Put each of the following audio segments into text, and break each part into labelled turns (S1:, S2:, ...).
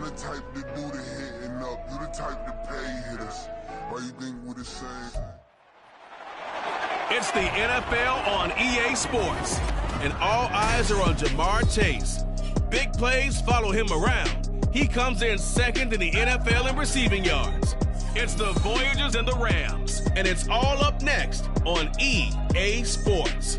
S1: the type to do the hitting up. You the type to pay hitters. Why you think we're the same?
S2: It's the NFL on EA Sports, and all eyes are on Jamar Chase. Big plays follow him around. He comes in second in the NFL in receiving yards. It's the Voyagers and the Rams, and it's all up next on EA Sports.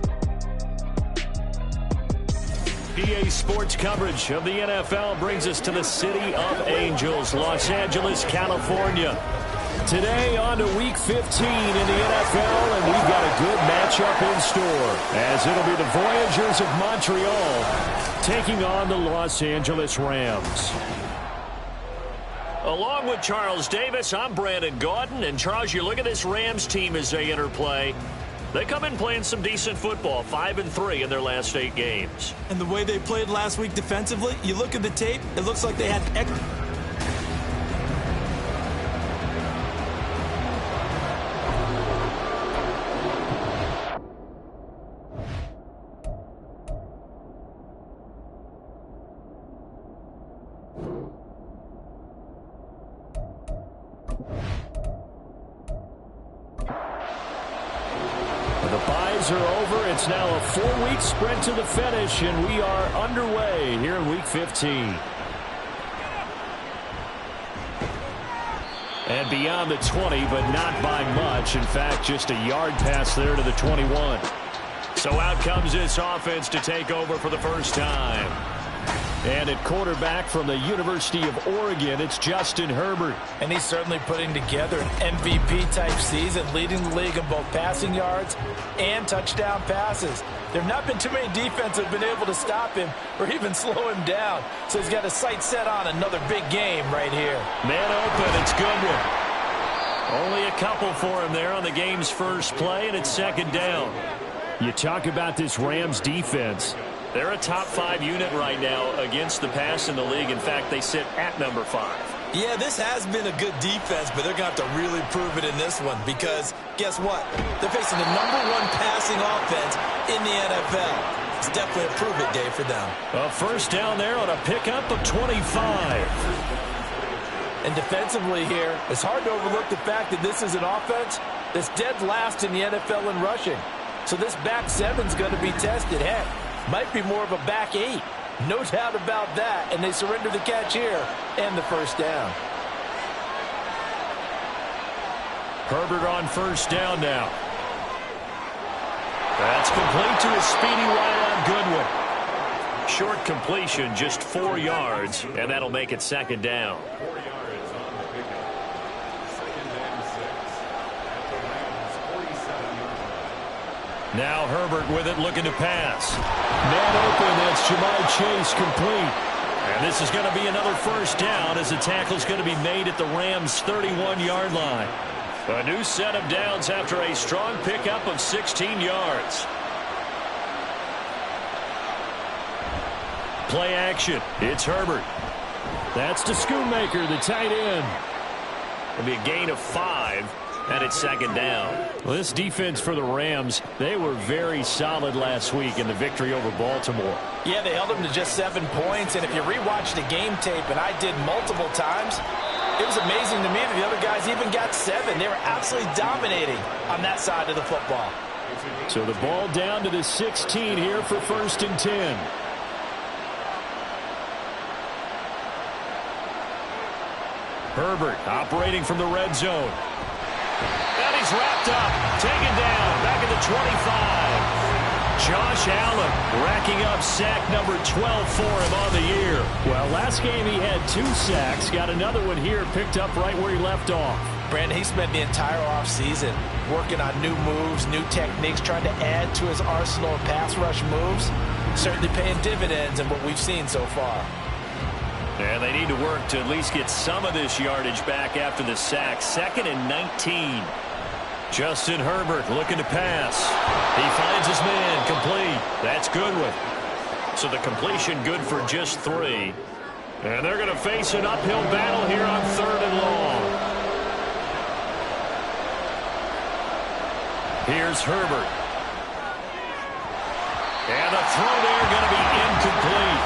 S3: EA Sports coverage of the NFL brings us to the City of Angels, Los Angeles, California. Today on to Week 15 in the NFL, and we've got a good matchup in store, as it'll be the Voyagers of Montreal taking on the Los Angeles Rams. Along with Charles Davis, I'm Brandon Gaudin, and Charles, you look at this Rams team as they interplay. They come in playing some decent football, 5-3 in their last 8 games.
S4: And the way they played last week defensively, you look at the tape, it looks like they had
S3: are over. It's now a 4-week sprint to the finish, and we are underway here in Week 15. And beyond the 20, but not by much. In fact, just a yard pass there to the 21. So out comes this offense to take over for the first time. And at quarterback from the University of Oregon, it's Justin Herbert.
S4: And he's certainly putting together an MVP-type season, leading the league in both passing yards and touchdown passes. There have not been too many defenses that have been able to stop him or even slow him down. So he's got his sights set on another big game right here.
S3: Man open, it's Goodwin. Only a couple for him there on the game's first play, and it's second down. You talk about this Rams defense. They're a top 5 unit right now against the pass in the league. In fact, they sit at number 5.
S4: Yeah, this has been a good defense, but they're going to have to really prove it in this one because guess what? They're facing the #1 passing offense in the NFL. It's definitely a prove-it day for them.
S3: A first down there on a pickup of 25.
S4: And defensively here, it's hard to overlook the fact that this is an offense that's dead last in the NFL in rushing. So this back 7's going to be tested. Heck, might be more of a back 8. No doubt about that. And they surrender the catch here and the first down.
S3: Herbert on first down now. That's complete to a speedy wide on Goodwin. Short completion, just 4 yards, and that'll make it second down. Now Herbert with it, looking to pass. Man open, that's Jamar Chase complete. And this is going to be another first down as the tackle's going to be made at the Rams' 31-yard line. A new set of downs after a strong pickup of 16 yards. Play action. It's Herbert. That's to Schoonmaker, the tight end. It'll be a gain of 5. And it's second down. Well, this defense for the Rams, they were very solid last week in the victory over Baltimore.
S4: Yeah, they held them to just 7 points. And if you rewatch the game tape, and I did multiple times, it was amazing to me that the other guys even got 7. They were absolutely dominating on that side of the football.
S3: So the ball down to the 16 here for first and 10. Herbert operating from the red zone. And he's wrapped up, taken down, back at the 25. Josh Allen racking up sack number 12 for him on the year. Well, last game he had 2 sacks, got another one here, picked up right where he left off.
S4: Brandon, he spent the entire offseason working on new moves, new techniques, trying to add to his arsenal of pass rush moves. Certainly paying dividends in what we've seen so far.
S3: And they need to work to at least get some of this yardage back after the sack. 2nd and 19. Justin Herbert looking to pass. He finds his man, complete. That's Goodwin. So the completion good for just 3. And they're going to face an uphill battle here on 3rd and long. Here's Herbert. And the throw there going to be incomplete.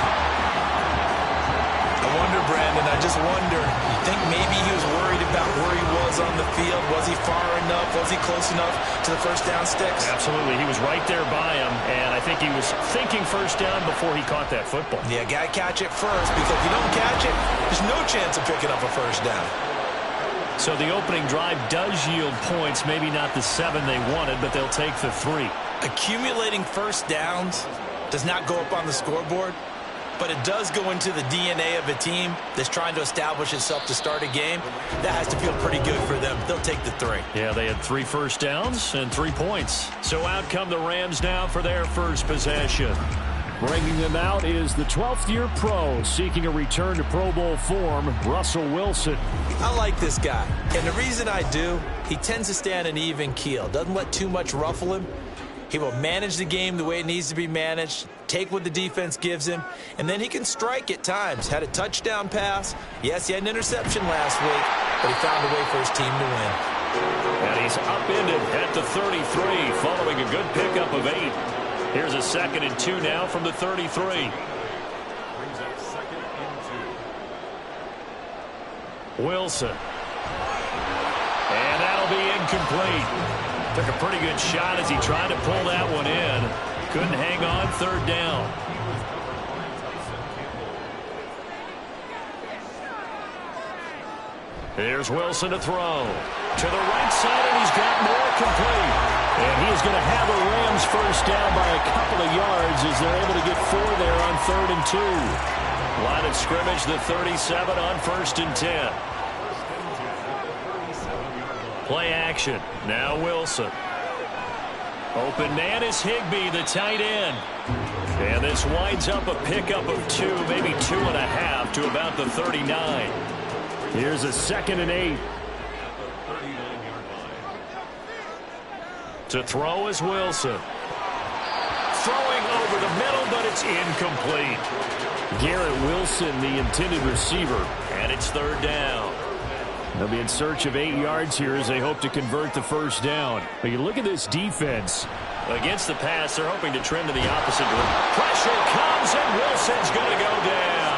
S4: I wonder, Brad, Brandon. I just wonder, you think maybe he was worried about where he was on the field? Was he far enough? Was he close enough to the first down sticks?
S3: Absolutely. He was right there by him, and I think he was thinking first down before he caught that football.
S4: Yeah, got to catch it first, because if you don't catch it, there's no chance of picking up a first down.
S3: So the opening drive does yield points, maybe not the 7 they wanted, but they'll take the 3.
S4: Accumulating first downs does not go up on the scoreboard, but it does go into the DNA of a team that's trying to establish itself to start a game. That has to feel pretty good for them. They'll take the 3.
S3: Yeah, they had 3 first downs and 3 points. So out come the Rams now for their first possession.
S5: Bringing them out is the 12th-year pro seeking a return to Pro Bowl form, Russell Wilson.
S4: I like this guy, and the reason I do, he tends to stay on an even keel. Doesn't let too much ruffle him. He will manage the game the way it needs to be managed, take what the defense gives him, and then he can strike at times. Had a touchdown pass. Yes, he had an interception last week, but he found a way for his team to win.
S3: And he's upended at the 33 following a good pickup of 8. Here's a 2nd and 2 now from the 33. Wilson. And that'll be incomplete. Took a pretty good shot as he tried to pull that one in. Couldn't hang on, 3rd down. Here's Wilson to throw. To the right side, and he's got more complete. And he is going to have the Rams first down by a couple of yards as they're able to get 4 there on 3rd and 2. Line of scrimmage, the 37 on 1st and 10. Play action. Now Wilson. Open man is Higbee, the tight end. And this winds up a pickup of 2, maybe 2.5 to about the 39.
S5: Here's a 2nd and 8.
S3: To throw is Wilson. Throwing over the middle, but it's incomplete.
S5: Garrett Wilson, the intended receiver.
S3: And it's 3rd down.
S5: They'll be in search of 8 yards here as they hope to convert the first down. But you look at this defense.
S3: Against the pass, they're hoping to trend to the opposite direction. Pressure comes, and Wilson's going to go down.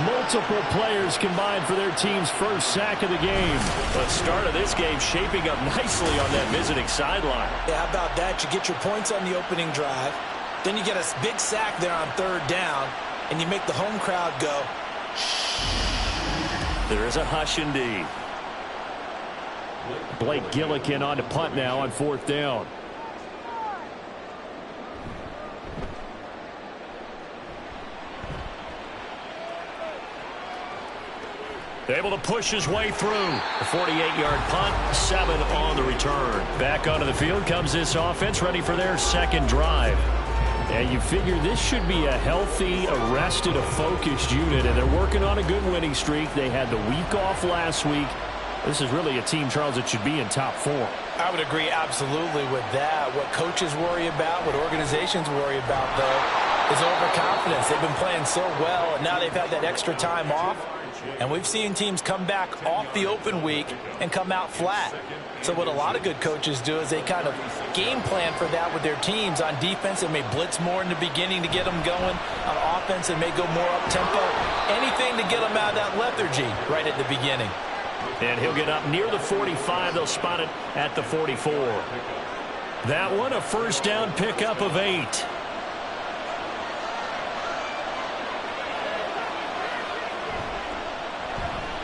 S5: Multiple players combined for their team's first sack of the game.
S3: The start of this game shaping up nicely on that visiting sideline.
S4: Yeah, how about that? You get your points on the opening drive. Then you get a big sack there on 3rd down, and you make the home crowd go,
S3: there is a hush indeed.
S5: Blake Gillikin on to punt now on 4th down.
S3: Able to push his way through. A 48-yard punt, 7 on the return. Back onto the field comes this offense, ready for their 2nd drive.
S5: And you figure this should be a healthy, a focused unit, and they're working on a good winning streak. They had the week off last week. This is really a team, Charles, that should be in top 4.
S4: I would agree absolutely with that. What coaches worry about, what organizations worry about, though, is overconfidence. They've been playing so well, and now they've had that extra time off. And we've seen teams come back off the open week and come out flat. So what a lot of good coaches do is they kind of game plan for that with their teams. On defense, they may blitz more in the beginning to get them going. On offense, they may go more up-tempo. Anything to get them out of that lethargy right at the beginning.
S3: And he'll get up near the 45. They'll spot it at the 44. That one, a first down pickup of 8.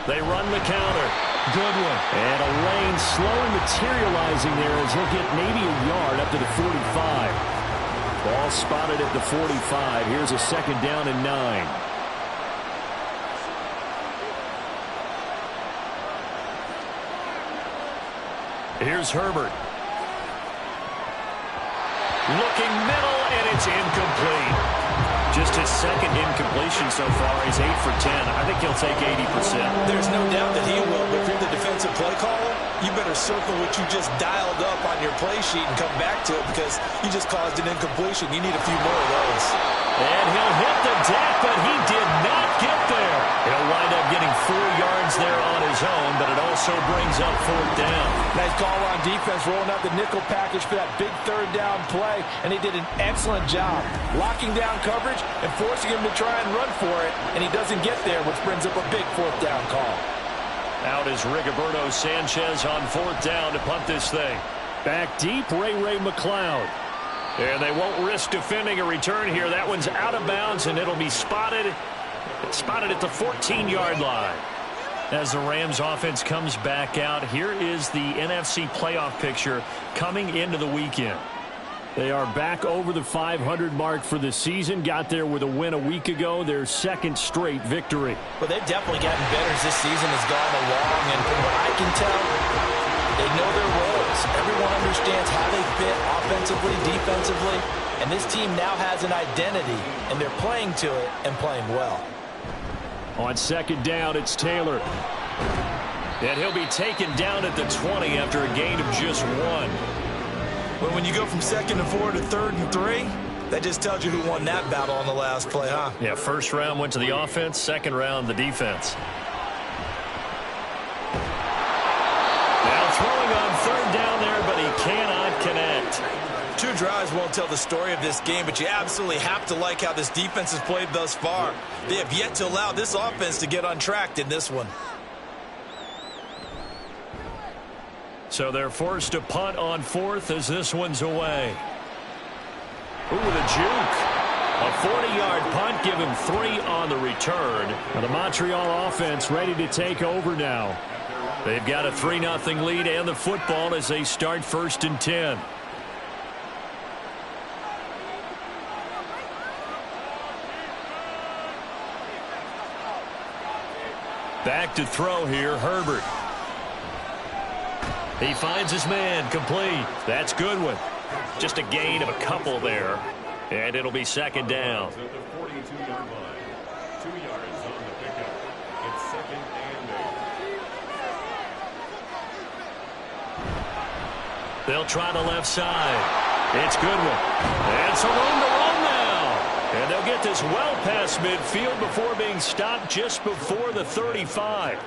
S3: They run the counter. Good one.
S5: And a lane slowly materializing there as he'll get maybe a yard up to the 45. Ball spotted at the 45. Here's a 2nd down and 9.
S3: Here's Herbert. Looking middle, and it's incomplete. Just his 2nd incompletion so far. He's 8 for 10. I think he'll take 80%.
S4: There's no doubt that he will, but if you're the defensive play caller, you better circle what you just dialed up on your play sheet and come back to it, because you just caused an incompletion. You need a few more of those.
S3: And he'll hit the deck, but he did not get there. He'll wind up getting 4 yards there on his own, but it also brings up 4th down.
S4: Nice call on on defense rolling out the nickel package for that big third down play, and he did an excellent job locking down coverage and forcing him to try and run for it, and he doesn't get there, which brings up a big fourth down call.
S3: Out is Rigoberto Sanchez on fourth down to punt this thing.
S5: Back deep, Ray McLeod.
S3: And they won't risk defending a return here. That one's out of bounds, and it'll be spotted at the 14-yard line. As the Rams offense comes back out, here is the NFC playoff picture coming into the weekend.
S5: They are back over the 500 mark for the season. Got there with a win a week ago, their second straight victory.
S4: Well, they've definitely gotten better as this season has gone along, and from what I can tell, they know their roles. Everyone understands how they fit offensively, defensively, and this team now has an identity, and they're playing to it and playing well.
S5: On second down, it's Taylor.
S3: And he'll be taken down at the 20 after a gain of just 1.
S4: But when you go from 2nd and 4 to 3rd and 3, that just tells you who won that battle on the last play, huh?
S3: Yeah, first round went to the offense, second round the defense. Now throwing on third down there, but he cannot connect.
S4: 2 drives won't tell the story of this game, but you absolutely have to like how this defense has played thus far. They have yet to allow this offense to get untracked in this one.
S3: So they're forced to punt on fourth as this one's away. Ooh, the juke. A 40-yard punt, give him 3 on the return.
S5: Now the Montreal offense ready to take over now.
S3: They've got a 3-0 lead and the football as they start 1st and 10. Back to throw here, Herbert. He finds his man, complete. That's Goodwin. Just a gain of a couple there. And it'll be second down.
S6: At the 42-yard line. 2 yards on the pickup. It's 2nd and 8.
S3: They'll try the left side. It's Goodwin. And some room to run now. And they'll get this well past midfield before being stopped just before the 35.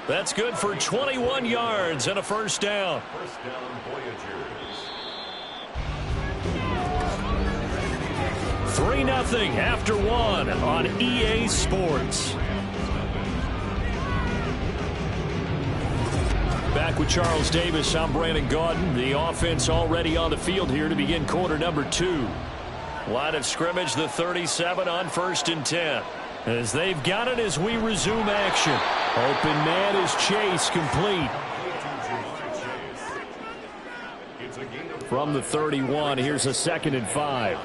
S3: That's good for 21 yards and a first down.
S6: First down, Voyagers.
S3: 3-0 after 1 on EA Sports. Back with Charles Davis, I'm Brandon Gaudin. The offense already on the field here to begin quarter number 2. Line of scrimmage, the 37 on 1st and 10. As they've got it as we resume action. Open man is Chase, complete. From the 31, here's a 2nd and 5.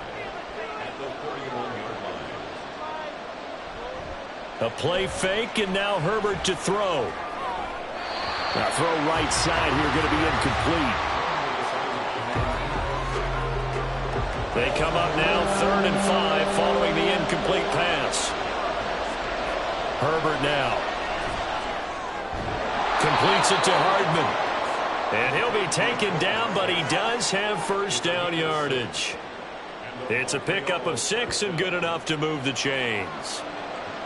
S3: A play fake, and now Herbert to throw. Now throw right side here, going to be incomplete. They come up now 3rd and 5 following the incomplete pass. Herbert now. Completes it to Hardman. And he'll be taken down, but he does have first down yardage. It's a pickup of 6 and good enough to move the chains.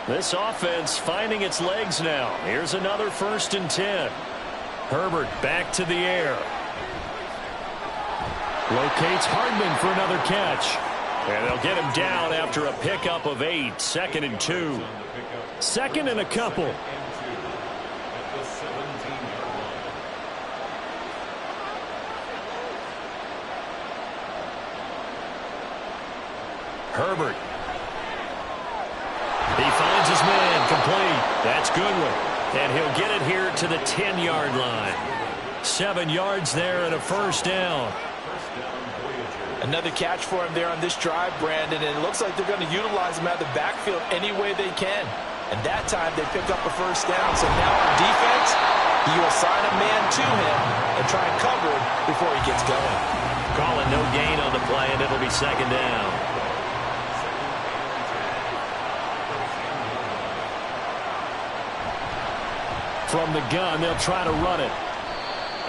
S3: This offense finding its legs now. Here's another 1st and 10. Herbert back to the air.
S5: Locates Hardman for another catch.
S3: And they'll get him down after a pickup of 8. 2nd and 2.
S5: 2nd and a couple.
S3: Herbert. He finds his man, complete. That's Goodwin. And he'll get it here to the 10-yard line. 7 yards there and a first down.
S4: Another catch for him there on this drive, Brandon, and it looks like they're going to utilize him out of the backfield any way they can. And that time they pick up a first down. So now on defense, you assign a man to him and try and cover him before he gets going.
S3: Calling no gain on the play, and it'll be second down.
S5: From the gun, they'll try to run it.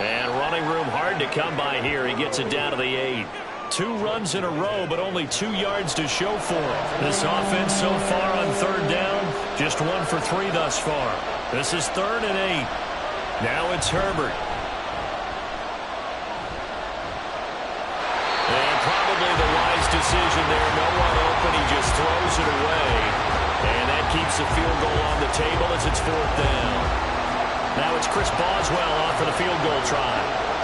S3: And running room hard to come by here. He gets it down to the 8. 2 runs in a row, but only 2 yards to show for it. This offense so far on 3rd down, just 1 for 3 thus far. This is 3rd and 8. Now it's Herbert. decision there. No one open. He just throws it away. And that keeps the field goal on the table as it's 4th down. Now it's Chris Boswell on for the field goal try.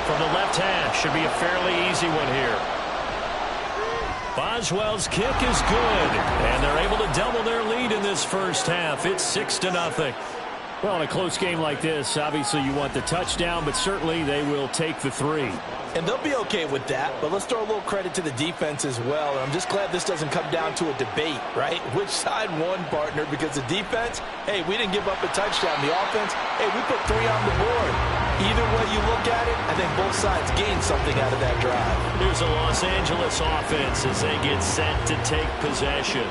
S3: From the left hash, should be a fairly easy one here. Boswell's kick is good, and they're able to double their lead in this first half. It's 6-0.
S5: Well, in a close game like this, obviously you want the touchdown, but certainly they will take the 3.
S4: And they'll be okay with that, but let's throw a little credit to the defense as well. And I'm just glad this doesn't come down to a debate, right? Which side won, partner? Because the defense, hey, we didn't give up a touchdown. The offense, hey, we put 3 on the board. Either way you look at it, I think both sides gained something out of that drive.
S3: Here's a Los Angeles offense as they get set to take possession.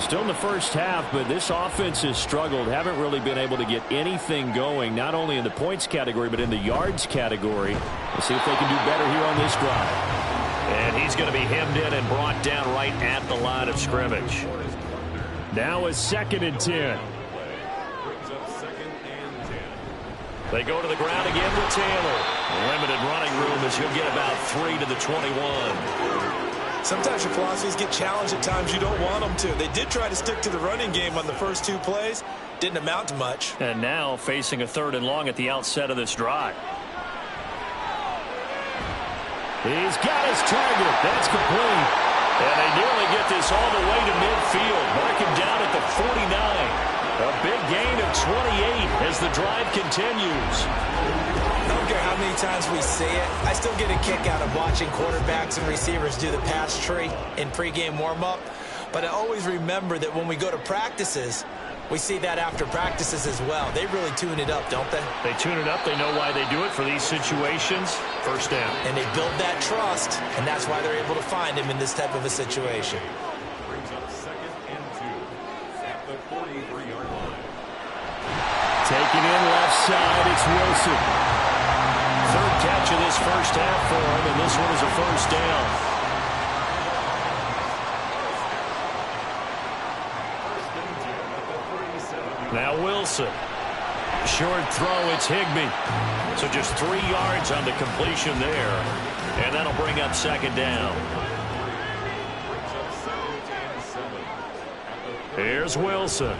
S5: Still in the first half, but this offense has struggled. Haven't really been able to get anything going, not only in the points category, but in the yards category. We'll see if they can do better here on this drive.
S3: And he's going to be hemmed in and brought down right at the line of scrimmage.
S5: Now a 2nd and 10.
S3: They go to the ground again with Taylor. Limited running room as he'll get about 3 to the 21.
S4: Sometimes your philosophies get challenged at times you don't want them to. They did try to stick to the running game on the first 2 plays. Didn't amount to much.
S3: And now facing a 3rd and long at the outset of this drive.
S5: He's got his target. That's complete.
S3: And they nearly get this all the way to midfield. Mark him down at the 49. A big gain of 28 as the drive continues.
S7: I don't care how many times we see it. I still get a kick out of watching quarterbacks and receivers do the pass tree in pregame warm-up. But I always remember that when we go to practices, we see that after practices as well. They really tune it up, don't they?
S3: They tune it up. They know why they do it for these situations. First down.
S7: And they build that trust, and that's why they're able to find him in this type of a situation.
S6: Brings up 2nd and 2 at the 43-yard line.
S5: Taking in left side, it's Wilson.
S3: 3rd catch of this first half for him, and this one is a first down. Now Wilson. Short throw, it's Higbee. So just 3 yards on the completion there. And that'll bring up 2nd down. Here's Wilson.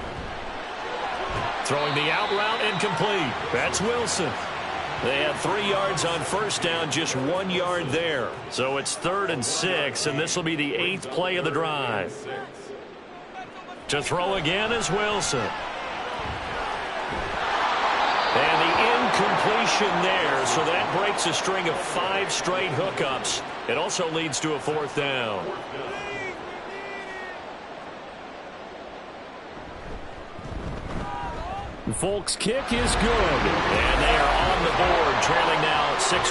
S3: Throwing the out route incomplete. That's Wilson. They had 3 yards on first down, just 1 yard there. So it's 3rd and 6, and this will be the 8th play of the drive. To throw again is Wilson. And the incompletion there, so that breaks a string of 5 straight hookups. It also leads to a 4th down.
S5: Folk's kick is good.
S3: And they are on the board, trailing now 6-3.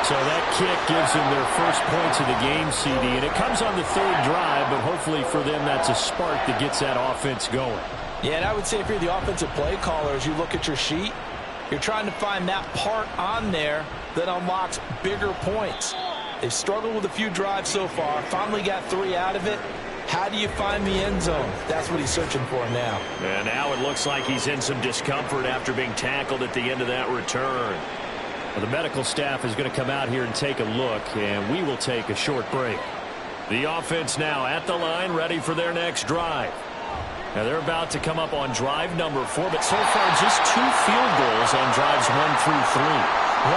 S5: So that kick gives them their first points of the game, CD. And it comes on the 3rd drive, but hopefully for them that's a spark that gets that offense going.
S4: Yeah, and I would say if you're the offensive play caller, as you look at your sheet, you're trying to find that part on there that unlocks bigger points. They've struggled with a few drives so far, finally got 3 out of it. How do you find the end zone? That's what he's searching for now.
S3: And now it looks like he's in some discomfort after being tackled at the end of that return.
S5: Well, the medical staff is going to come out here and take a look, and we will take a short break.
S3: The offense now at the line, ready for their next drive. Now they're about to come up on drive number 4, but so far just 2 field goals on drives 1 through 3.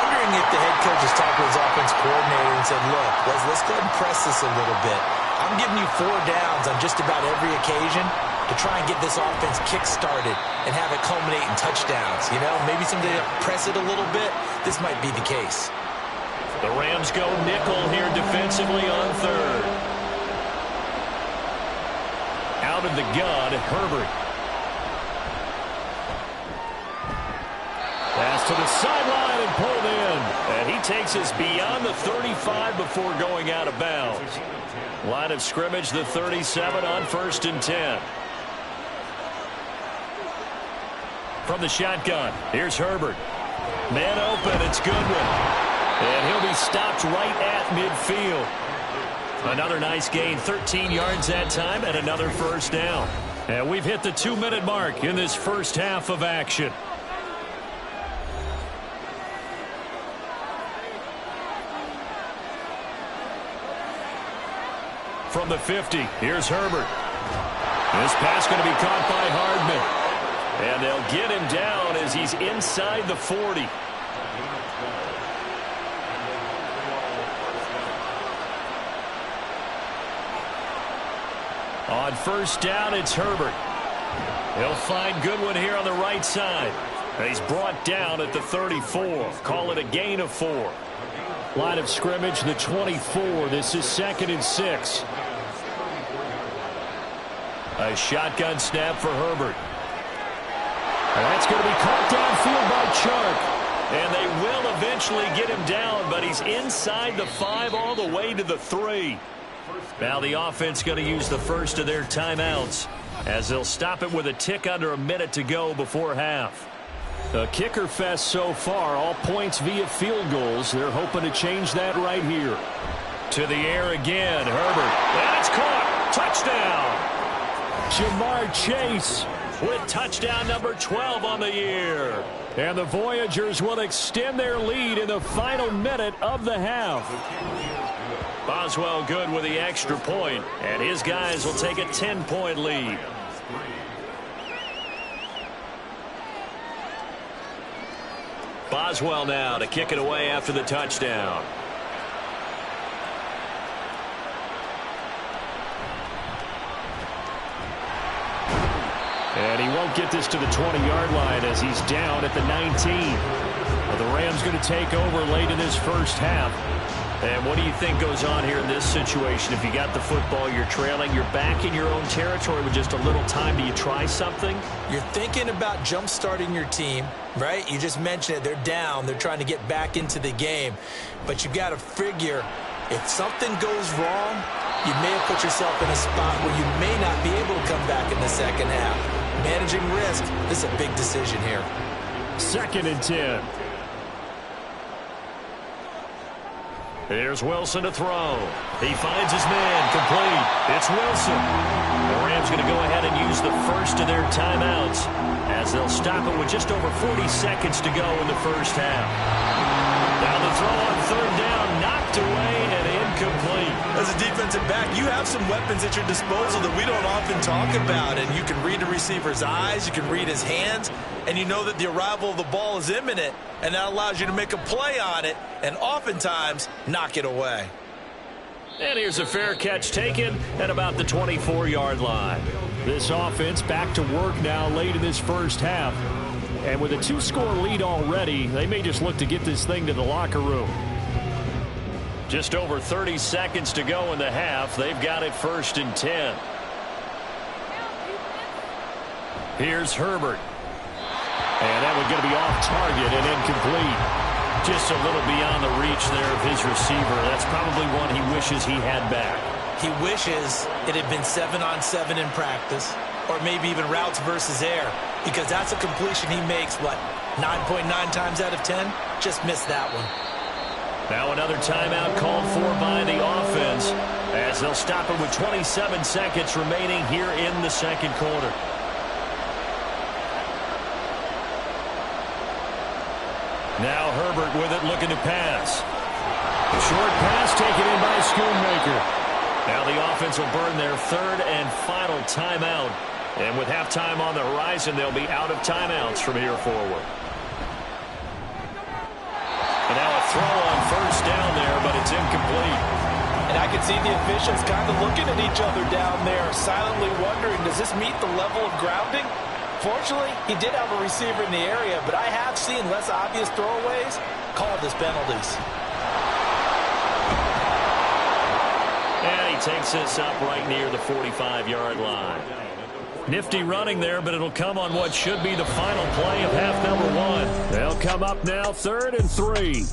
S7: Wondering if the head coach has talked to his offense coordinator and said, look, let's go ahead and press this a little bit. I'm giving you 4 downs on just about every occasion to try and get this offense kick-started and have it culminate in touchdowns. You know, maybe someday press it a little bit. This might be the case.
S3: The Rams go nickel here defensively on 3rd. Out of the gun, Herbert. Pass to the sideline and pulled in. And he takes us beyond the 35 before going out of bounds. Line of scrimmage, the 37 on 1st and 10. From the shotgun, here's Herbert. Man open, it's Goodwin. And he'll be stopped right at midfield. Another nice gain, 13 yards that time, and another first down. And we've hit the 2-minute mark in this first half of action. from the 50. Here's Herbert. This pass going to be caught by Hardman. And they'll get him down as he's inside the 40. On first down, it's Herbert. He'll find Goodwin here on the right side. He's brought down at the 34. Call it a gain of 4.
S5: Line of scrimmage, the 24. This is 2nd and 6.
S3: A shotgun snap for Herbert.
S5: And that's going to be caught downfield by Chark.
S3: And they will eventually get him down, but he's inside the 5 all the way to the 3. Now the offense going to use the first of their timeouts as they'll stop it with a tick under a minute to go before half.
S5: A kicker fest so far, all points via field goals. They're hoping to change that right here.
S3: To the air again, Herbert. And it's caught. Touchdown.
S5: Jamar Chase
S3: with touchdown number 12 on the year.
S5: And the Voyagers will extend their lead in the final minute of the half.
S3: Boswell good with the extra point, and his guys will take a 10-point lead. Boswell now to kick it away after the touchdown.
S5: And he won't get this to the 20-yard line as he's down at the 19. Well, the Rams going to take over late in this first half.
S3: And what do you think goes on here in this situation? If you got the football, you're trailing, you're back in your own territory with just a little time. Do you try something?
S7: You're thinking about jump-starting your team, right? You just mentioned it. They're down. They're trying to get back into the game. But you've got to figure if something goes wrong, you may have put yourself in a spot where you may not be able to come back in the second half. Managing risk, this is a big decision here.
S5: 2nd and 10.
S3: Here's Wilson to throw. He finds his man, complete. It's Wilson. The Rams going to go ahead and use the first of their timeouts as they'll stop it with just over 40 seconds to go in the first half. Now the throw on 3rd down, knocked away and incomplete.
S7: As a defensive back, you have some weapons at your disposal that we don't often talk about, and you can read the receiver's eyes, you can read his hands, and you know that the arrival of the ball is imminent, and that allows you to make a play on it and oftentimes knock it away.
S3: And here's a fair catch taken at about the 24-yard line.
S5: This offense back to work now late in this first half. And with a 2-score lead already, they may just look to get this thing to the locker room.
S3: Just over 30 seconds to go in the half. They've got it 1st and 10. Here's Herbert. And that one's going to be off target and incomplete. Just a little beyond the reach there of his receiver. That's probably one he wishes he had back.
S7: He wishes it had been 7-on-7 in practice, or maybe even routes versus air, because that's a completion he makes, what, 9.9 times out of 10? Just missed that one.
S3: Now another timeout called for by the offense as they'll stop it with 27 seconds remaining here in the second quarter. Now Herbert with it, looking to pass.
S5: A short pass taken in by Schoonmaker.
S3: Now the offense will burn their 3rd and final timeout. And with halftime on the horizon, they'll be out of timeouts from here forward. And now a throw on 1st down there, but it's incomplete.
S4: And I can see the officials kind of looking at each other down there, silently wondering, does this meet the level of grounding? Fortunately, he did have a receiver in the area, but I have seen less obvious throwaways called as penalties.
S3: And he takes this up right near the 45-yard line. Nifty running there, but it'll come on what should be the final play of half number 1.
S5: They'll come up now 3rd and 3.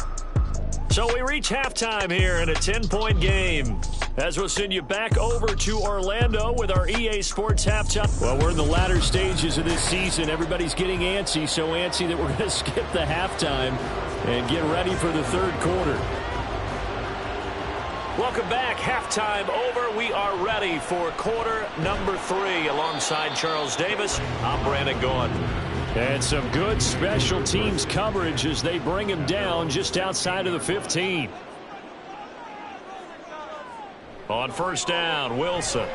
S3: So we reach halftime here in a 10-point game. As we'll send you back over to Orlando with our EA Sports halftime.
S5: Well, we're in the latter stages of this season. Everybody's getting antsy, so antsy that we're going to skip the halftime and get ready for the 3rd quarter.
S3: Welcome back. Halftime over. We are ready for quarter number 3. Alongside Charles Davis, I'm Brandon Gordon.
S5: And some good special teams coverage as they bring him down just outside of the 15.
S3: On first down, Wilson.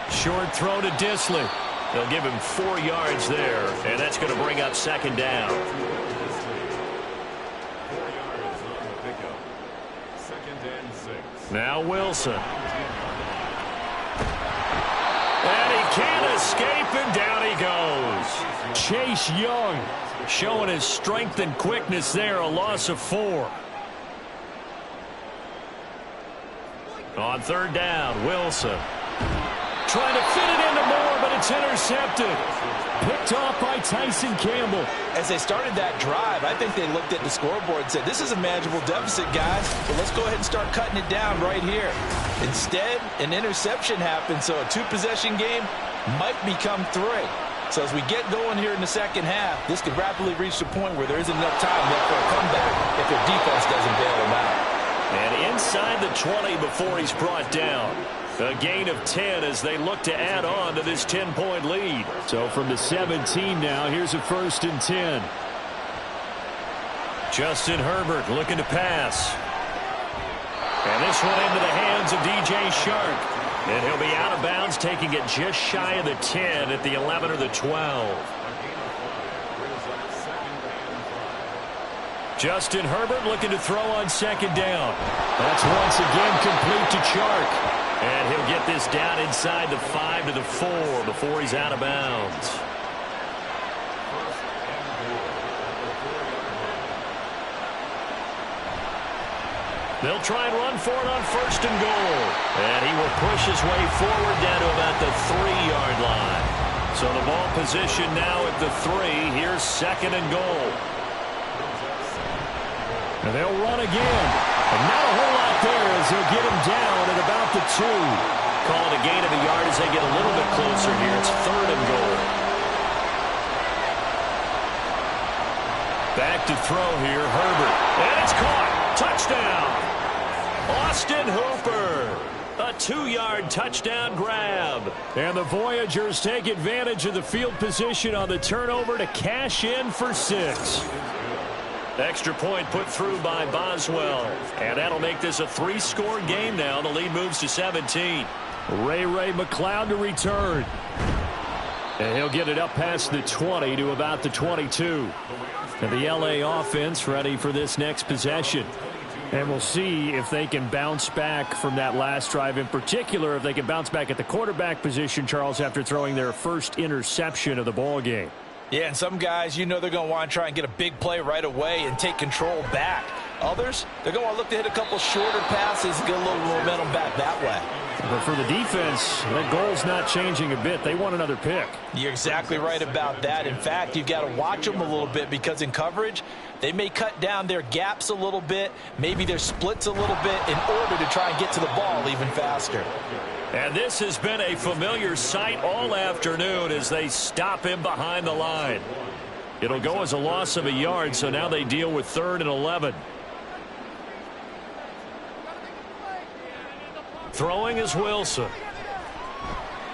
S3: Short throw to Disley. They'll give him 4 yards there, and that's going to bring up second down.
S6: 4 yards on the pickup. 2nd and 6.
S3: Now Wilson. And he can't escape, and down he goes. Chase Young showing his strength and quickness there, a loss of 4. On third down, Wilson. Trying to fit it into Moore, but it's intercepted. Picked off by Tyson Campbell.
S7: As they started that drive, I think they looked at the scoreboard and said, this is a manageable deficit, guys, but let's go ahead and start cutting it down right here. Instead, an interception happened, so a 2-possession game might become 3. So as we get going here in the second half, this could rapidly reach the point where there isn't enough time left for a comeback if their defense doesn't bail them out.
S3: And inside the 20 before he's brought down. A gain of 10 as they look to add on to this 10-point lead.
S5: So from the 17 now, here's a 1st and 10.
S3: Justin Herbert looking to pass. And this one into the hands of DJ Shark. And he'll be out of bounds, taking it just shy of the 10 at the 11 or the 12. Justin Herbert looking to throw on second down.
S5: That's once again complete to Chark.
S3: And he'll get this down inside the 5 to the 4 before he's out of bounds. They'll try and run for it on 1st and goal. And he will push his way forward down to about the 3-yard line. So the ball position now at the 3. Here's 2nd and goal.
S5: And they'll run again. And not a whole lot there as they'll get him down at about the 2.
S3: Call it a gain of a yard as they get a little bit closer here. It's 3rd and goal. Back to throw here, Herbert. And it's caught. Touchdown. Austin Hooper. A 2-yard touchdown grab.
S5: And the Voyagers take advantage of the field position on the turnover to cash in for 6.
S3: Extra point put through by Boswell. And that'll make this a 3-score game now. The lead moves to 17.
S5: Ray McLeod to return. And he'll get it up past the 20 to about the 22. And the LA offense ready for this next possession. And we'll see if they can bounce back from that last drive. In particular, if they can bounce back at the quarterback position, Charles, after throwing their first interception of the ball game.
S7: Yeah, and some guys, you know they're going to want to try and get a big play right away and take control back. Others, they're going to want to look to hit a couple shorter passes and get a little momentum back that way.
S5: But for the defense, that goal's not changing a bit. They want another pick.
S7: You're exactly right about that. In fact, you've got to watch them a little bit because in coverage, they may cut down their gaps a little bit, maybe their splits a little bit in order to try and get to the ball even faster.
S3: And this has been a familiar sight all afternoon as they stop him behind the line. It'll go as a loss of a yard, so now they deal with 3rd and 11. Throwing is Wilson.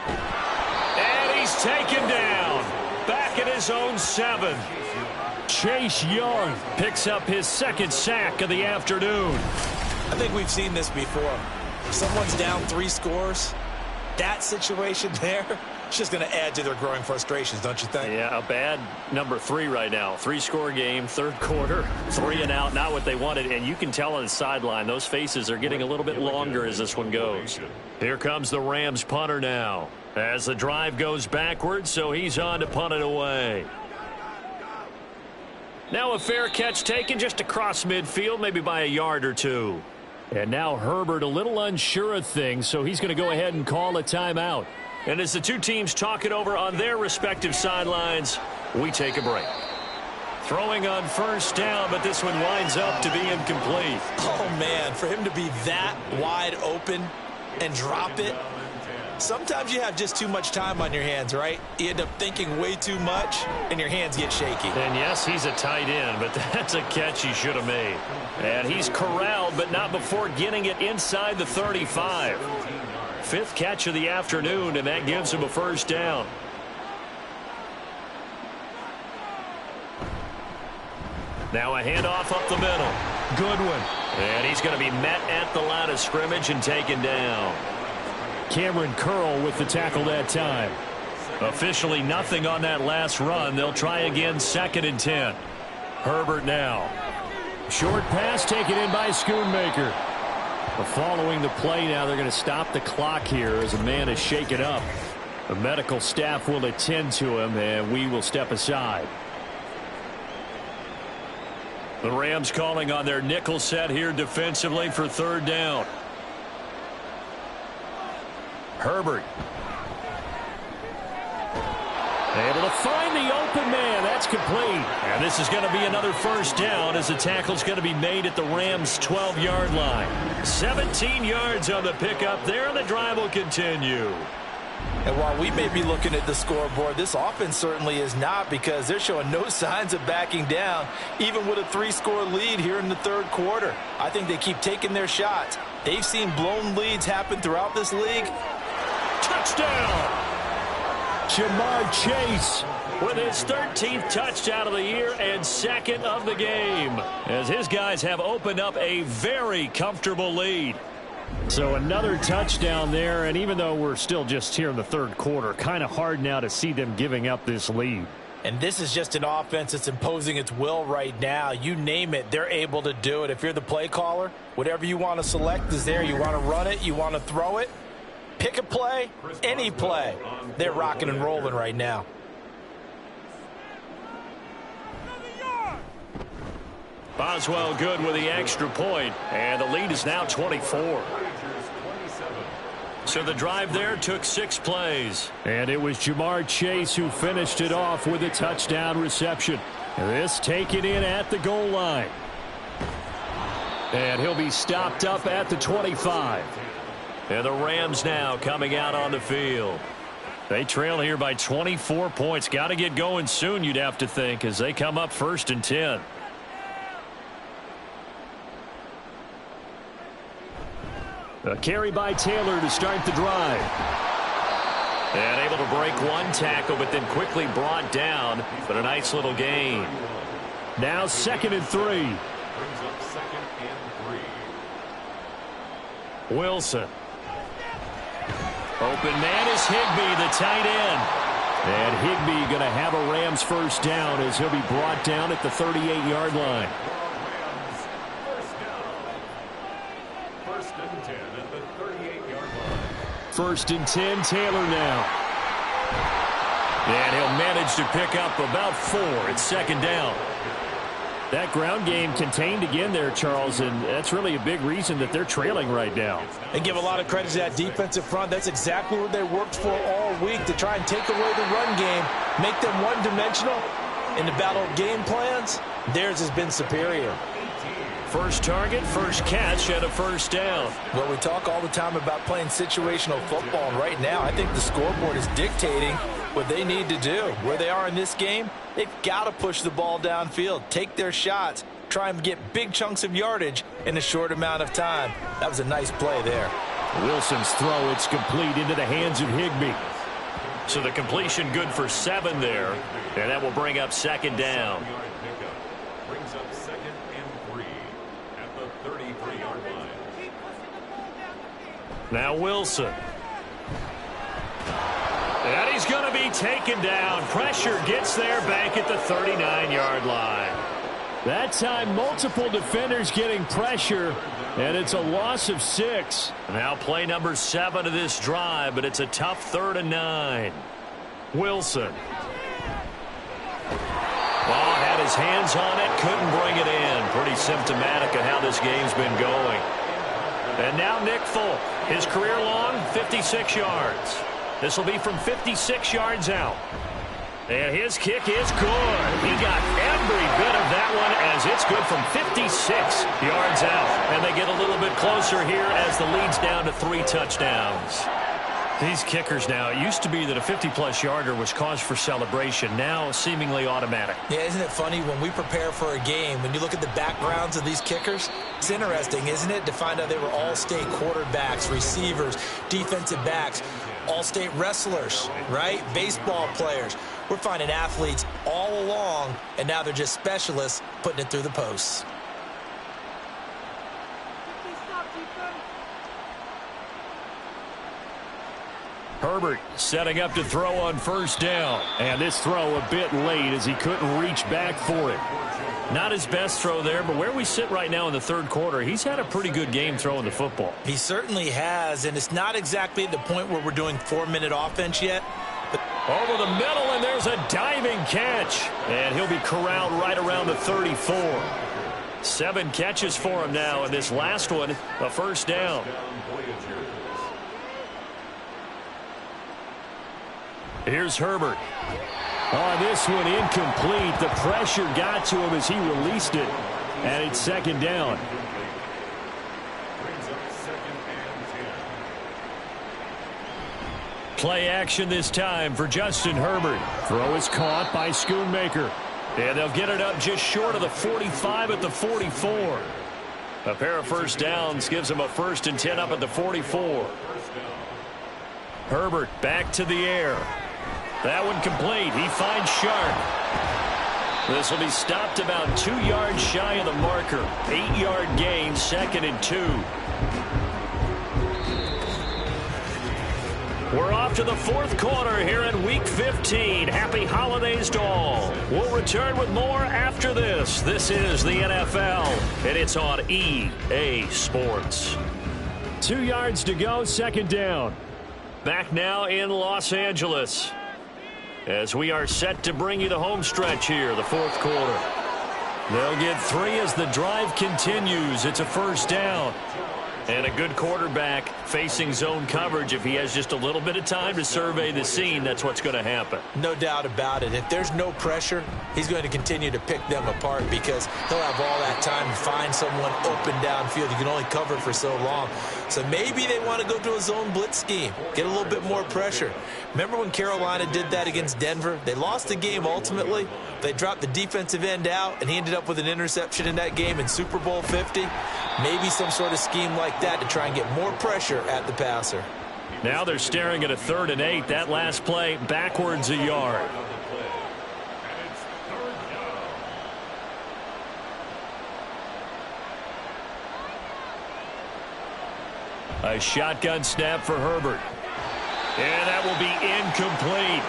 S3: And he's taken down. Back at his own 7.
S5: Chase Young picks up his 2nd sack of the afternoon.
S7: I think we've seen this before. If someone's down 3 scores, that situation there, it's just going to add to their growing frustrations, don't you think?
S3: Yeah, a bad number 3 right now. 3-score game, 3rd quarter, 3 and out, not what they wanted. And you can tell on the sideline, those faces are getting a little bit longer as this one goes. Here comes the Rams punter now. As the drive goes backwards, so he's on to punt it away. Now a fair catch taken just across midfield, maybe by a yard or 2.
S5: And now Herbert a little unsure of things, so he's going to go ahead and call a timeout.
S3: And as the two teams talk it over on their respective sidelines, we take a break. Throwing on first down, but this one winds up to be incomplete.
S7: Oh, man, for him to be that wide open and drop it, sometimes you have just too much time on your hands, right? You end up thinking way too much, and your hands get shaky.
S3: And yes, he's a tight end, but that's a catch he should have made. And he's corralled, but not before getting it inside the 35. 5th catch of the afternoon, and that gives him a first down. Now a handoff up the middle. Goodwin And he's going to be met at the line of scrimmage and taken down.
S5: Cameron Curl with the tackle that time.
S3: Officially nothing on that last run. They'll try again, 2nd and 10. Herbert now.
S5: Short pass taken in by Schoonmaker. Following the play now, they're going to stop the clock here as a man is shaken up. The medical staff will attend to him, and we will step aside.
S3: The Rams calling on their nickel set here defensively for 3rd down. Herbert.
S5: Able to find the open man. That's complete.
S3: And this is going to be another 1st down as the tackle's going to be made at the Rams' 12-yard line. 17 yards on the pickup there, and the drive will continue.
S7: And while we may be looking at the scoreboard, this offense certainly is not, because they're showing no signs of backing down, even with a 3-score lead here in the 3rd quarter. I think they keep taking their shots. They've seen blown leads happen throughout this league.
S3: Touchdown!
S5: Jamar Chase
S3: with his 13th touchdown of the year and 2nd of the game, as his guys have opened up a very comfortable lead.
S5: So another touchdown there, and even though we're still just here in the 3rd quarter, kind of hard now to see them giving up this lead.
S7: And this is just an offense that's imposing its will right now. You name it, they're able to do it. If you're the play caller, whatever you want to select is there. You want to run it, you want to throw it, pick a play, any play. They're rocking and rolling right now.
S3: Boswell good with the extra point, and the lead is now 24. So the drive there took 6 plays.
S5: And it was Jamar Chase who finished it off with a touchdown reception. This taken in at the goal line. And he'll be stopped up at the 25.
S3: And the Rams now coming out on the field. They trail here by 24 points. Got to get going soon, you'd have to think, as they come up 1st and 10.
S5: A carry by Taylor to start the drive.
S3: And able to break 1 tackle, but then quickly brought down. But a nice little gain.
S5: Now 2nd and 3.
S6: Brings up 2nd and 3.
S3: Wilson. Open man is Higbee, the tight end.
S5: And Higbee going to have a Rams 1st down as he'll be brought down at the 38-yard line. First and 10, Taylor now.
S3: And he'll manage to pick up about 4. It's 2nd down.
S5: That ground game contained again there, Charles, and that's really a big reason that they're trailing right now.
S7: They give a lot of credit to that defensive front. That's exactly what they worked for all week, to try and take away the run game, make them one-dimensional. In the battle of game plans, theirs has been superior.
S3: First target, first catch, and a 1st down.
S7: Well, we talk all the time about playing situational football, and right now I think the scoreboard is dictating what they need to do. Where they are in this game, they've got to push the ball downfield, take their shots, try and get big chunks of yardage in a short amount of time. That was a nice play there.
S5: Wilson's throw, it's complete into the hands of Higbee.
S3: So the completion good for 7 there, and that will bring up 2nd down.
S6: Brings up 2nd and 3 at the 33-yard line.
S3: Now Wilson. And he's going to be taken down. Pressure gets there back at the 39-yard line.
S5: That time, multiple defenders getting pressure, and it's a loss of 6.
S3: Now play number 7 of this drive, but it's a tough 3rd and 9. Wilson. Ball had his hands on it, couldn't bring it in. Pretty symptomatic of how this game's been going. And now Nick Folk, his career long, 56 yards. This will be from 56 yards out. And his kick is good. He got every bit of that one as it's good from 56 yards out. And they get a little bit closer here as the lead's down to 3 touchdowns. These kickers now, it used to be that a 50-plus yarder was cause for celebration. Now seemingly automatic.
S7: Yeah, isn't it funny when we prepare for a game, when you look at the backgrounds of these kickers, it's interesting, isn't it, to find out they were all-state quarterbacks, receivers, defensive backs, all-state wrestlers, right? Baseball players. We're finding athletes all along, and now they're just specialists putting it through the posts.
S5: Herbert setting up to throw on first down. And this throw a bit late as he couldn't reach back for it. Not his best throw there, but where we sit right now in the third quarter, he's had a pretty good game throwing the football.
S7: He certainly has, and it's not exactly at the point where we're doing 4-minute offense yet.
S5: Over the middle, and there's a diving catch. And he'll be corralled right around the 34. 7 catches for him now, and this last one, a first down. Here's Herbert. On this one, incomplete. The pressure got to him as he released it. And it's second down. Play action this time for Justin Herbert. Throw is caught by Schoonmaker. And they'll get it up just short of the 45 at the 44. A pair of first downs gives them a 1st and 10 up at the 44. Herbert back to the air. That one complete. He finds Sharp. This will be stopped about 2 yards shy of the marker. 8-yard gain, 2nd and 2. We're off to the fourth quarter here in Week 15. Happy holidays to all. We'll return with more after this. This is the NFL, and it's on EA Sports. 2 yards to go, second down. Back now in Los Angeles as we are set to bring you the home stretch here, the fourth quarter. They'll get 3 as the drive continues. It's a first down. And a good quarterback facing zone coverage. If he has just a little bit of time to survey the scene, that's what's going to happen.
S7: No doubt about it. If there's no pressure, he's going to continue to pick them apart because he'll have all that time to find someone open downfield. He can only cover for so long. So maybe they want to go to a zone blitz scheme, get a little bit more pressure. Remember when Carolina did that against Denver? They lost the game ultimately. They dropped the defensive end out, and he ended up with an interception in that game in Super Bowl 50. Maybe some sort of scheme like that to try and get more pressure at the passer.
S5: Now they're staring at a 3rd and 8. That last play backwards a yard. A shotgun snap for Herbert. And that will be incomplete.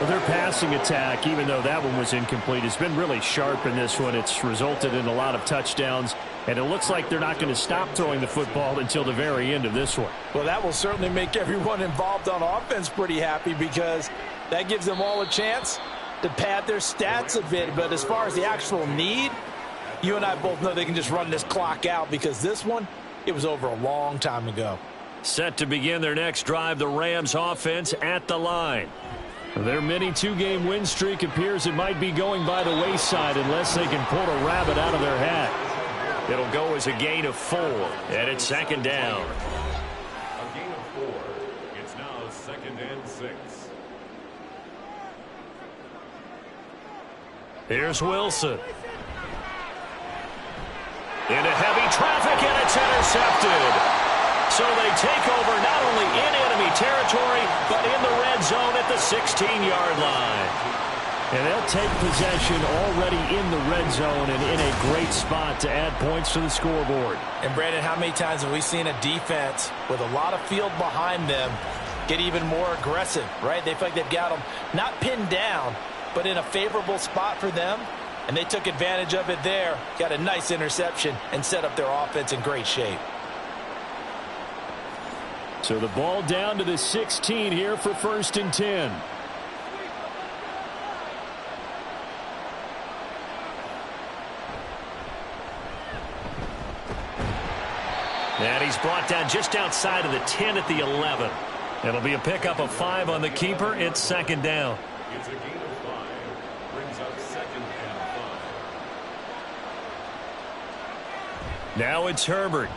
S5: Well, their passing attack, even though that one was incomplete, has been really sharp in this one. It's resulted in a lot of touchdowns, and it looks like they're not going to stop throwing the football until the very end of this one.
S4: Well, that will certainly make everyone involved on offense pretty happy because that gives them all a chance to pad their stats a bit. But as far as the actual need, you and I both know they can just run this clock out because this one, it was over a long time ago.
S5: Set to begin their next drive, the Rams offense at the line. Their mini 2-game win streak appears it might be going by the wayside unless they can pull a rabbit out of their hat. It'll go as a gain of 4, and it's second down.
S6: A gain of 4. It's now 2nd and 6.
S5: Here's Wilson. Into heavy traffic, and it's intercepted. So they take over not only in enemy territory, but in the red zone at the 16-yard line. And they'll take possession already in the red zone and in a great spot to add points to the scoreboard.
S4: And, Brandon, how many times have we seen a defense with a lot of field behind them get even more aggressive, right? They feel like they've got them not pinned down, but in a favorable spot for them. And they took advantage of it there, got a nice interception, and set up their offense in great shape.
S5: So the ball down to the 16 here for 1st and 10. And he's brought down just outside of the 10 at the 11. It'll be a pickup of 5 on the keeper. It's second down.
S6: It's a gain of 5. Brings up 2nd and 5.
S5: Now it's Herbert.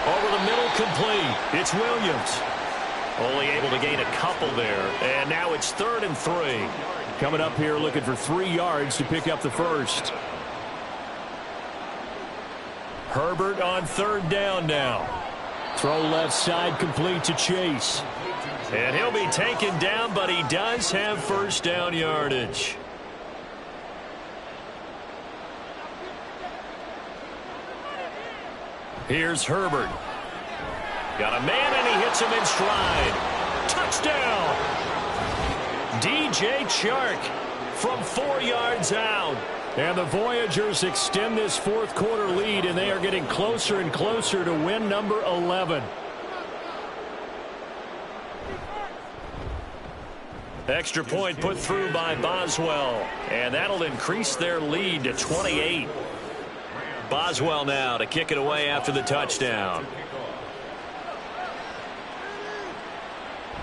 S5: Over the middle, complete. It's Williams. Only able to gain a couple there. And now it's 3rd and 3. Coming up here looking for 3 yards to pick up the first. Herbert on 3rd down now. Throw left side complete to Chase. And he'll be taken down, but he does have first down yardage. Here's Herbert.
S3: Got a man, and he hits him in stride. Touchdown! DJ Chark from 4 yards out.
S5: And the Voyagers extend this fourth quarter lead, and they are getting closer and closer to win number 11.
S3: Extra point put through by Boswell, and that'll increase their lead to 28. Boswell now to kick it away after the touchdown.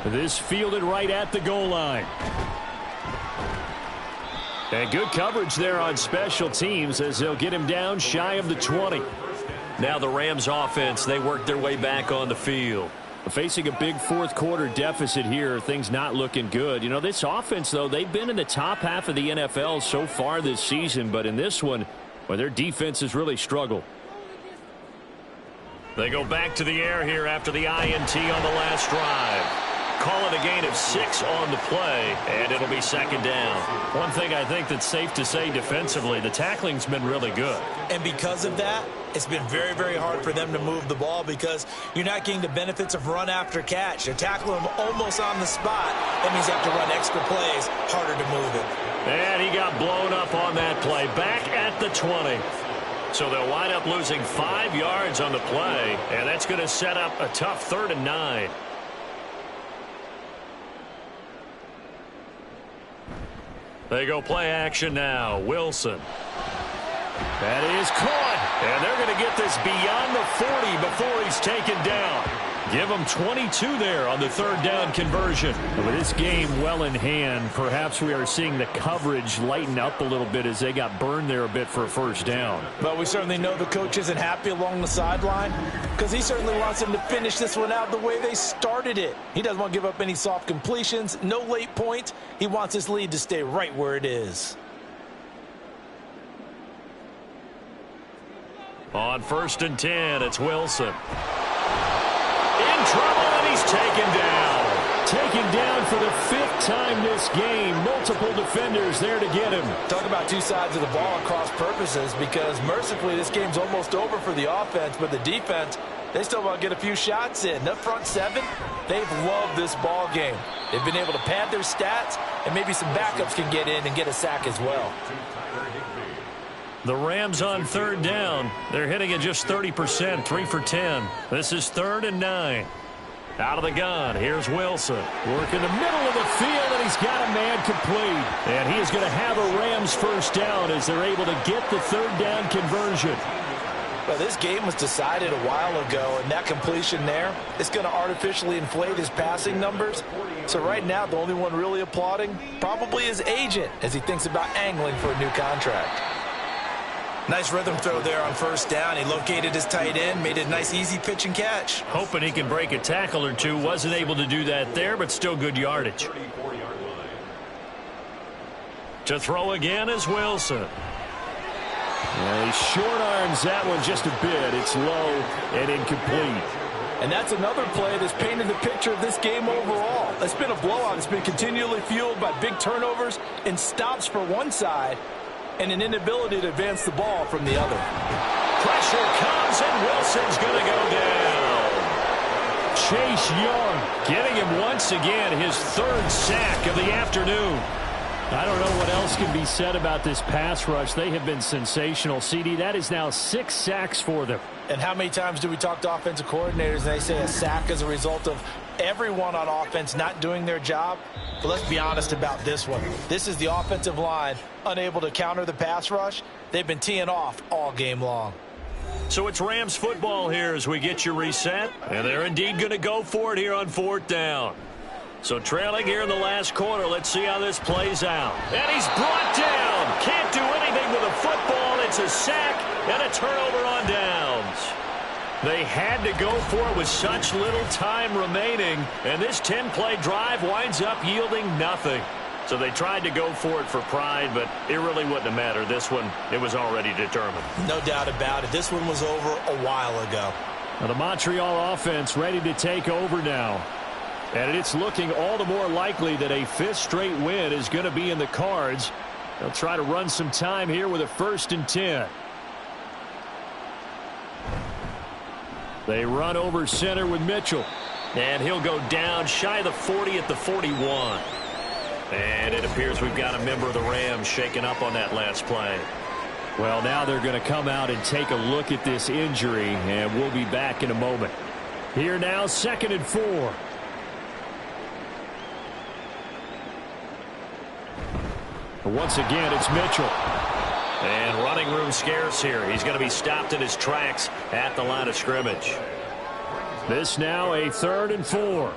S5: This fielded right at the goal line. And good coverage there on special teams as they'll get him down shy of the 20.
S3: Now the Rams offense, they work their way back on the field.
S5: Facing a big fourth quarter deficit here, things not looking good. You know, this offense, though, they've been in the top half of the NFL so far this season, but in this one, well, their defense has really struggled.
S3: They go back to the air here after the INT on the last drive. Call it a gain of 6 on the play, and it'll be second down.
S5: One thing I think that's safe to say defensively, the tackling's been really good.
S7: And because of that, it's been very, very hard for them to move the ball because you're not getting the benefits of run after catch. They're tackling them almost on the spot. That means you have to run extra plays, harder to move it.
S3: And he got blown up on that play, back at the 20. So they'll wind up losing 5 yards on the play, and that's going to set up a tough 3rd and 9. They go play action now. Wilson.
S5: That is caught.
S3: And they're going to get this beyond the 40 before he's taken down.
S5: Give them 22 there on the 3rd down conversion. With this game well in hand, perhaps we are seeing the coverage lighten up a little bit as they got burned there a bit for a 1st down.
S4: But we certainly know the coach isn't happy along the sideline because he certainly wants them to finish this one out the way they started it. He doesn't want to give up any soft completions, no late points. He wants his lead to stay right where it is.
S3: On 1st and 10, it's Wilson. In trouble, and he's taken down.
S5: Taken down for the 5th time this game. Multiple defenders there to get him.
S4: Talk about two sides of the ball at cross purposes because mercifully this game's almost over for the offense, but the defense, they still want to get a few shots in. The front 7, they've loved this ball game. They've been able to pad their stats, and maybe some backups can get in and get a sack as well.
S3: The Rams on 3rd down. They're hitting at just 30%, 3 for 10. This is 3rd and 9. Out of the gun, here's Wilson.
S5: Work in the middle of the field, and he's got a man complete. And he is going to have a Rams 1st down as they're able to get the 3rd down conversion.
S4: Well, this game was decided a while ago, and that completion there is going to artificially inflate his passing numbers. So right now, the only one really applauding probably his agent as he thinks about angling for a new contract. Nice rhythm throw there on 1st down. He located his tight end, made a nice easy pitch and catch.
S3: Hoping he can break a tackle or two. Wasn't able to do that there, but still good yardage. To throw again is Wilson.
S5: He short arms that one just a bit. It's low and incomplete.
S4: And that's another play that's painted the picture of this game overall. It's been a blowout. It's been continually fueled by big turnovers and stops for one side, and an inability to advance the ball from the other.
S3: Pressure comes, and Wilson's going to go down.
S5: Chase Young
S3: getting him once again, his 3rd sack of the afternoon.
S5: I don't know what else can be said about this pass rush. They have been sensational. CD, that is now 6 sacks for them.
S4: And how many times do we talk to offensive coordinators and they say a sack as a result of everyone on offense not doing their job? But let's be honest about this one. This is the offensive line unable to counter the pass rush. They've been teeing off all game long.
S3: So it's Rams football here as we get you reset. And they're indeed going to go for it here on 4th down. So trailing here in the last quarter, let's see how this plays out. And he's brought down. Can't do anything with a football. It's a sack and a turnover on downs. They had to go for it with such little time remaining, and this 10-play drive winds up yielding nothing. So they tried to go for it for pride, but it really wouldn't have mattered. This one, it was already determined.
S4: No doubt about it. This one was over a while ago.
S5: Now the Montreal offense ready to take over now. And it's looking all the more likely that a 5th straight win is going to be in the cards. They'll try to run some time here with a 1st and 10. They run over center with Mitchell.
S3: And he'll go down shy of the 40 at the 41. And it appears we've got a member of the Rams shaken up on that last play.
S5: Well, now they're going to come out and take a look at this injury, and we'll be back in a moment. Here now, 2nd and 4. Once again, it's Mitchell.
S3: And running room scarce here. He's going to be stopped in his tracks at the line of scrimmage.
S5: This now a 3rd and 4.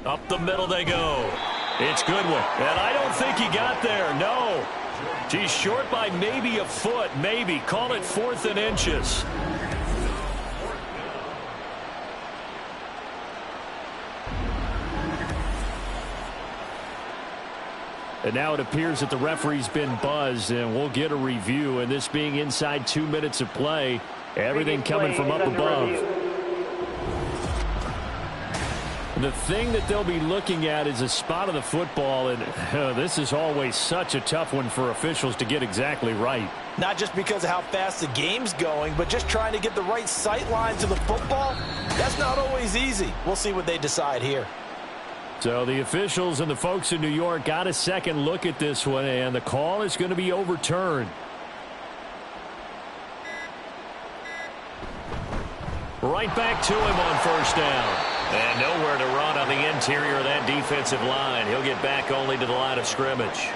S3: Up the middle they go. It's Goodwin. And I don't think he got there. No. He's short by maybe a foot. Maybe. Call it 4th and inches.
S5: And now it appears that the referee's been buzzed, and we'll get a review. And this being inside 2 minutes of play, everything coming from up above. The thing that they'll be looking at is a spot of the football, and this is always such a tough one for officials to get exactly right.
S4: Not just because of how fast the game's going, but just trying to get the right sight line to the football. That's not always easy. We'll see what they decide here.
S5: So the officials and the folks in New York got a second look at this one, and the call is going to be overturned.
S3: Right back to him on 1st down. And nowhere to run on the interior of that defensive line. He'll get back only to the line of scrimmage.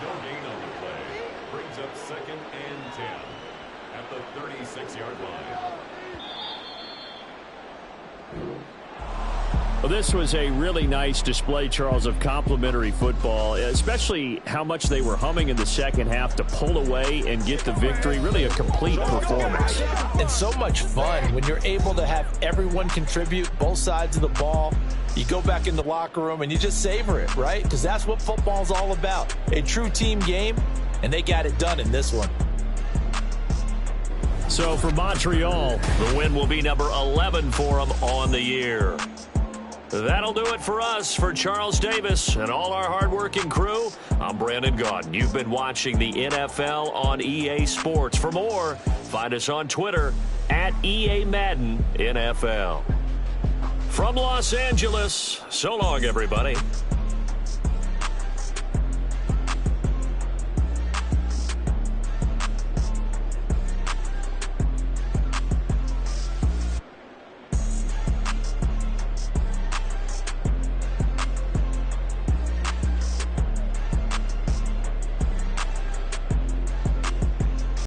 S6: No gain on the play. Brings up 2nd and 10 at the 36-yard line.
S5: Well, this was a really nice display, Charles, of complimentary football, especially how much they were humming in the second half to pull away and get the victory. Really a complete performance.
S4: And so much fun when you're able to have everyone contribute, both sides of the ball. You go back in the locker room and you just savor it, right? Because that's what football's all about. A true team game, and they got it done in this one.
S5: So for Montreal,
S3: the win will be number 11 for them on the year. That'll do it for us. For Charles Davis and all our hardworking crew, I'm Brandon Gaudin. You've been watching the NFL on EA Sports. For more, find us on Twitter at EA Madden NFL. From Los Angeles, so long, everybody.